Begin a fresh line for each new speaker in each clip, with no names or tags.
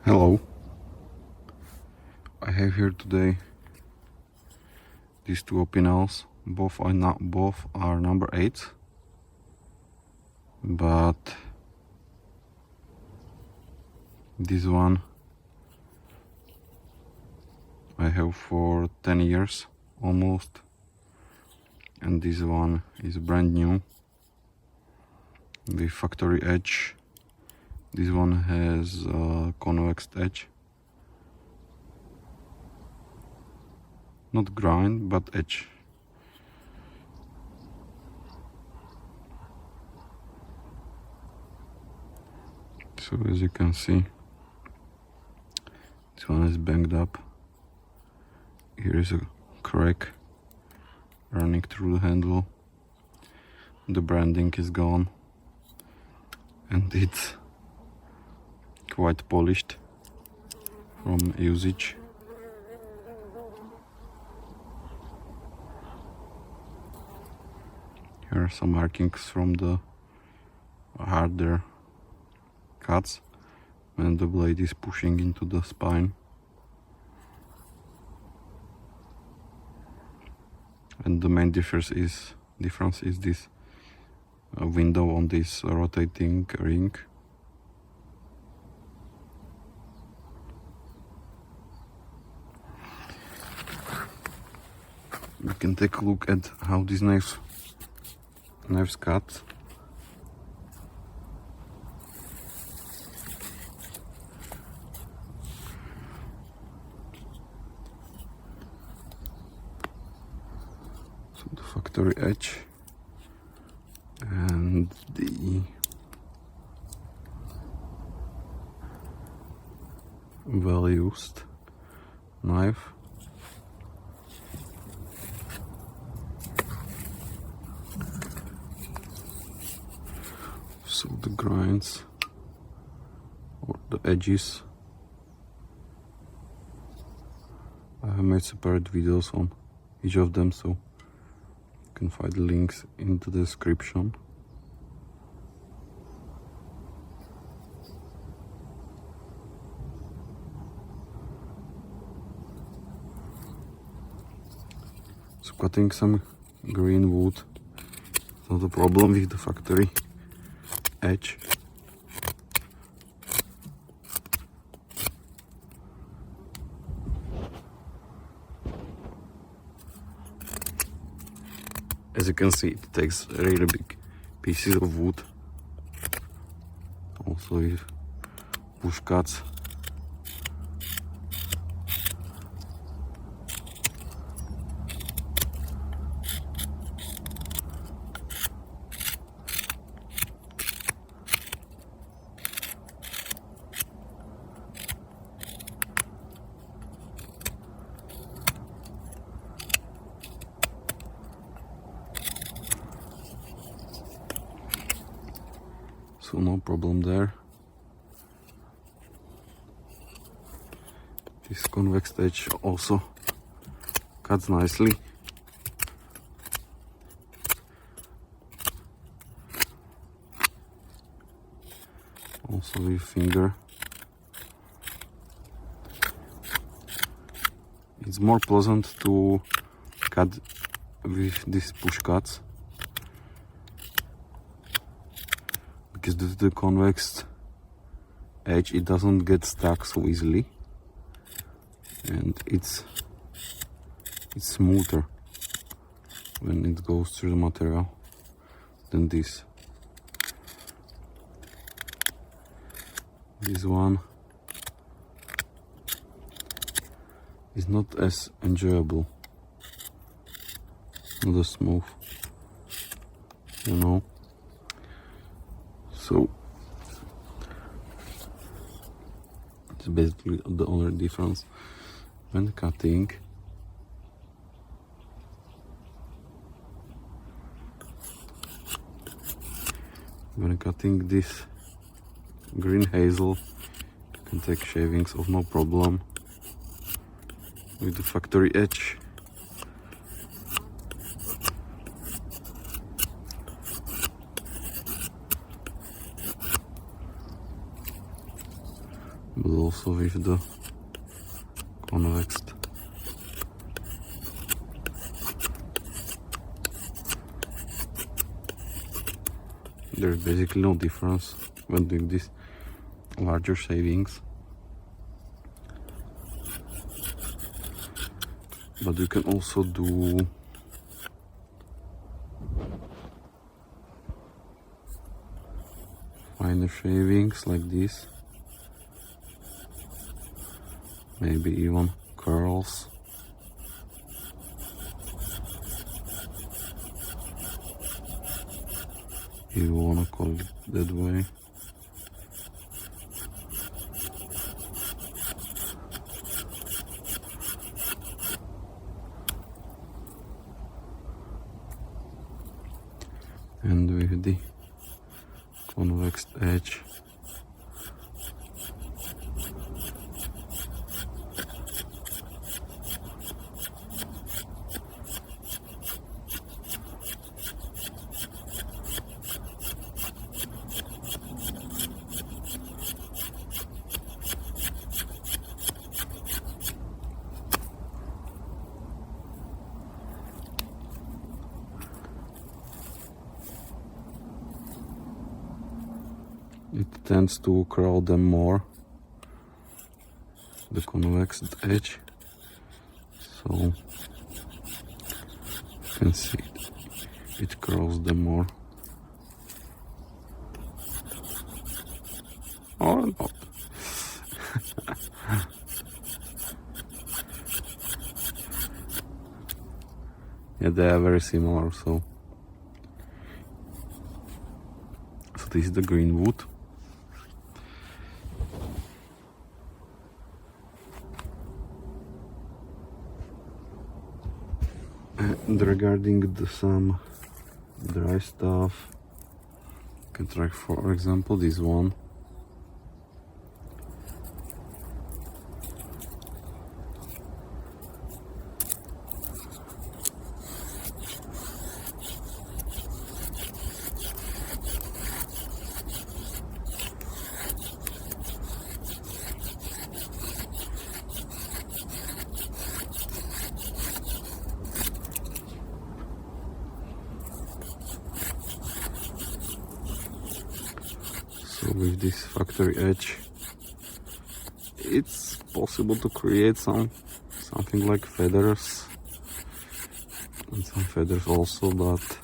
Hello, I have here today these two Opinels. Both are number 8, but this one I have for 10 years almost, and this one is brand new with factory edge. This one has a convex edge, not grind but edge. So as you can see, this one is banged up. Here is a crack running through the handle. The branding is gone and it's quite polished from usage. Here are some markings from the harder cuts when the blade is pushing into the spine. And the main difference is this window on this rotating ring. We can take a look at how these knives cut. So the factory edge and the well used knife. So the grinds or the edges, I have made separate videos on each of them, so you can find the links in the description. So cutting some green wood is not a problem with the factory edge. As you can see, it takes really big pieces of wood. Also with push cuts. So no problem there. This convex edge also cuts nicely. Also with finger. It's more pleasant to cut with these push cuts, because due to the convex edge it doesn't get stuck so easily, and it's smoother when it goes through the material than this. This one is not as enjoyable, not as smooth, you know. So it's basically the only difference when cutting. When cutting this green hazel, you can take shavings of no problem with the factory edge. but also with the convex. There's basically no difference when doing these larger shavings, but you can also do finer shavings like this, maybe even curls. You wanna call it that way. And with the convex edge, it tends to curl them more, the convex edge, so you can see it curls them more, or not. Yeah, they are very similar, so this is the green wood. And regarding some dry stuff, you can try, for example, this one. So with this factory edge, it's possible to create something like feathers, and some feathers also, but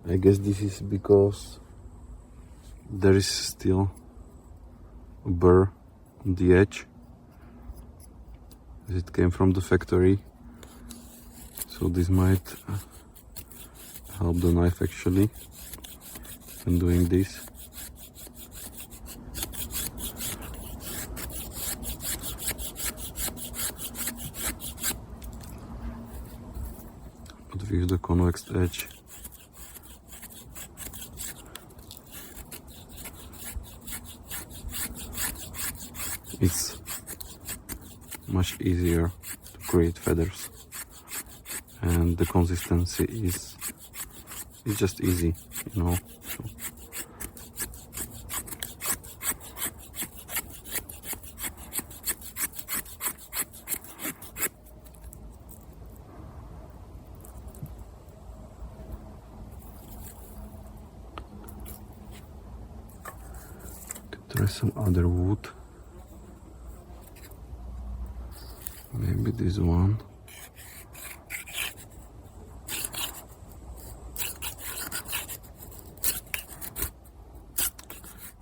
I guess this is because there is still a burr on the edge, as it came from the factory, so this might help the knife actually in doing this. But with the convex edge, it's much easier to create feathers, and the consistency is just easy, you know. So try some other wood, maybe this one.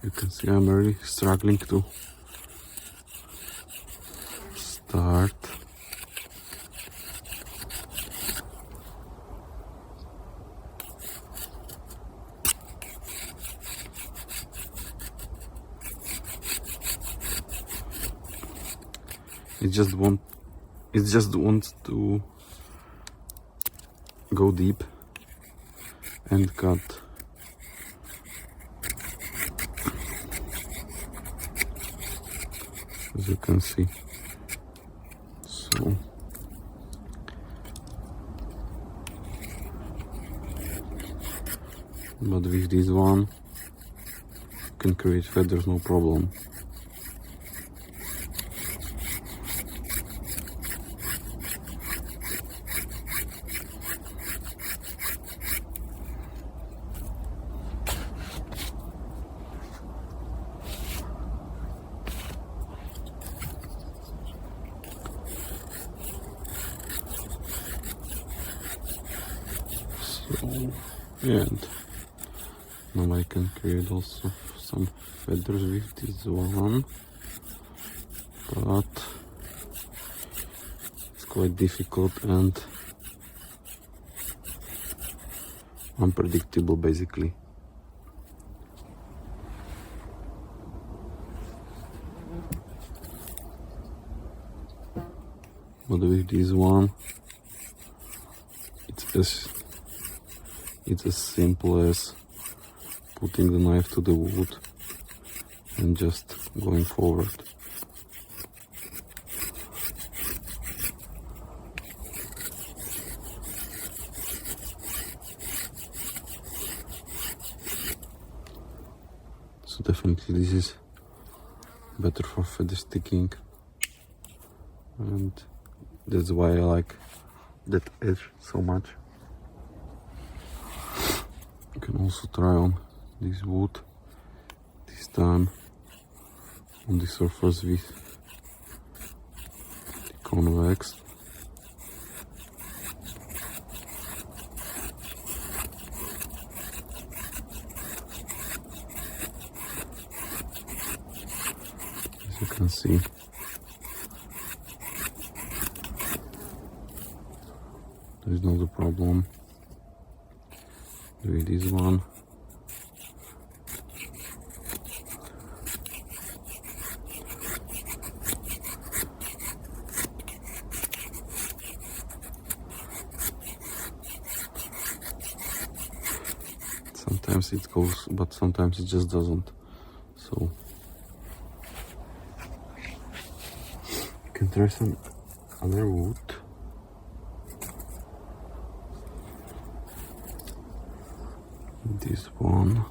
You can see I'm really struggling to start. It just wants to go deep and cut. As you can see, so but with this one you can create feathers no problem. And now I can create also some feathers with this one, but it's quite difficult and unpredictable basically. But with this one, it's as simple as putting the knife to the wood and just going forward. So definitely this is better for feather sticking, and that's why I like that edge so much. You can also try on this wood, this time on the surface with the Convex. As you can see, there is not a problem with this one. Sometimes it goes, but sometimes it just doesn't. So you can try some other wood. This one.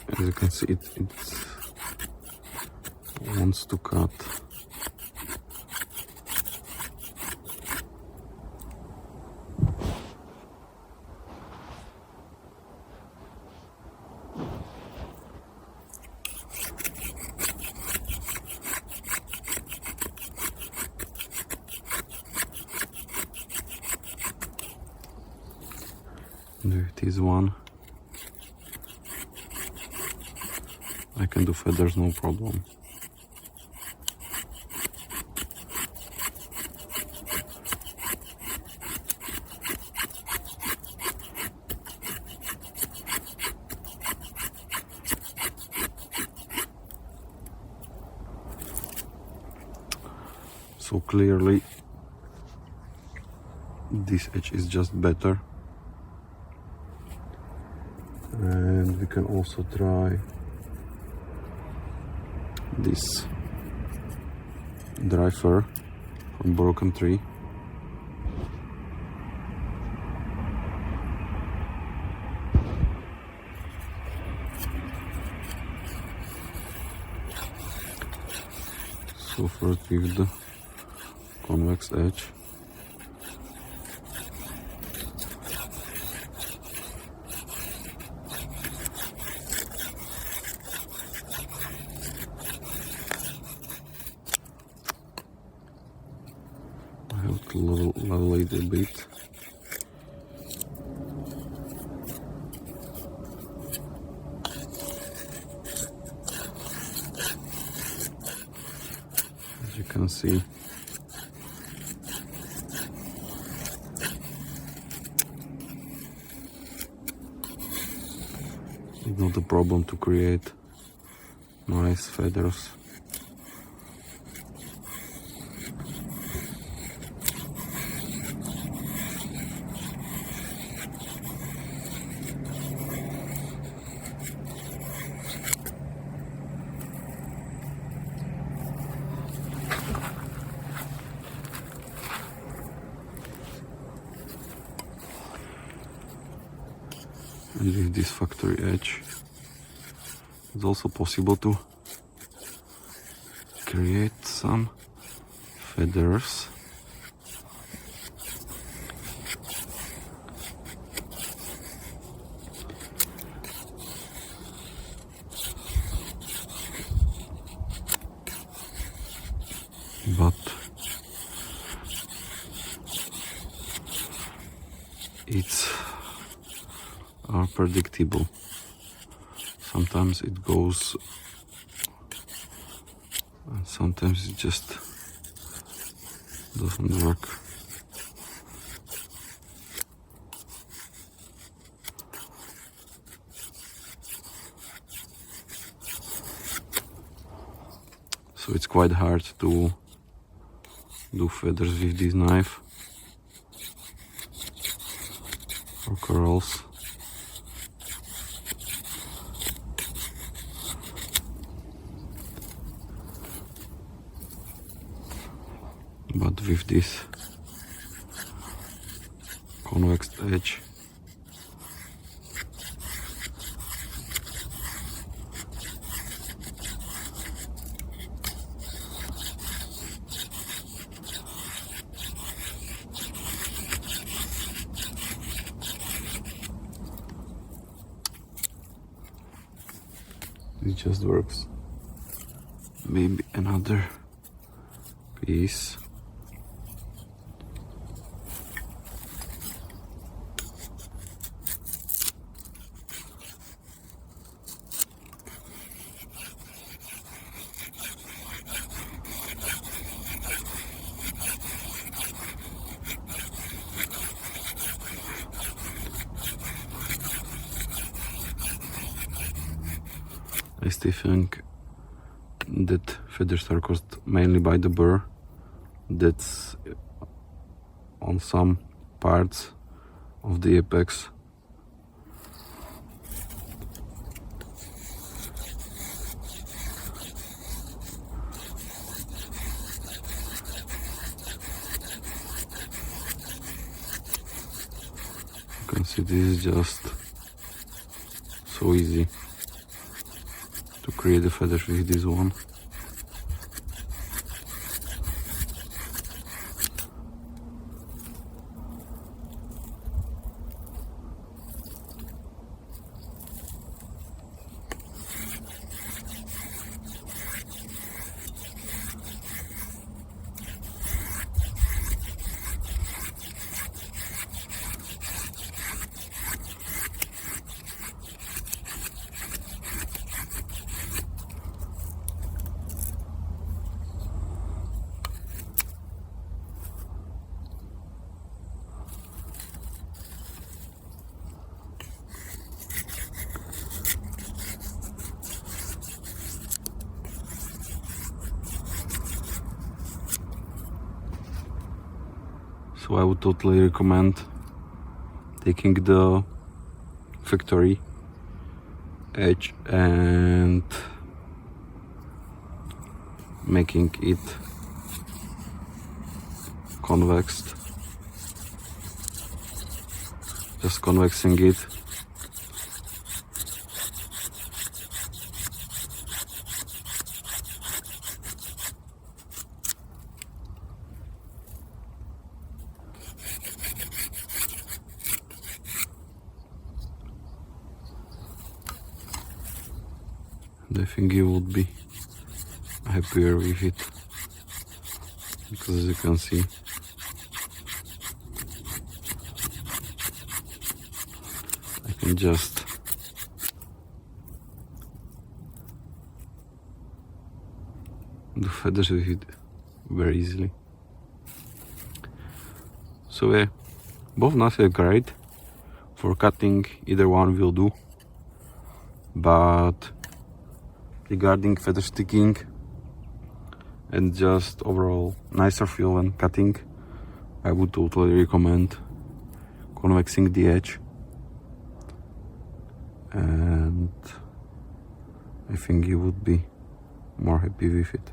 As you can see, it wants to cut. And with this one, I can do feathers no problem. So clearly this edge is just better, and we can also try this dry fir from broken tree. So first with the convex edge. I have to level it a bit. As you can see, it's not a problem to create nice feathers. And with this factory edge, it's also possible to create some feathers. But it's unpredictable. Sometimes it goes and sometimes it just doesn't work. So it's quite hard to do feathers with this knife or corals. But with this convex edge, it just works. Maybe another piece. I still think that feathers are caused mainly by the burr that's on some parts of the apex. You can see this is just so easy to create a feather with this one. So I would totally recommend taking the factory edge and making it convexed, just convexing it. I think you would be happier with it, because as you can see, I can just do feathers with it very easily. So yeah, both knives are great for cutting, either one will do, but regarding feather sticking and just overall nicer feel when cutting, I would totally recommend convexing the edge, and I think you would be more happy with it.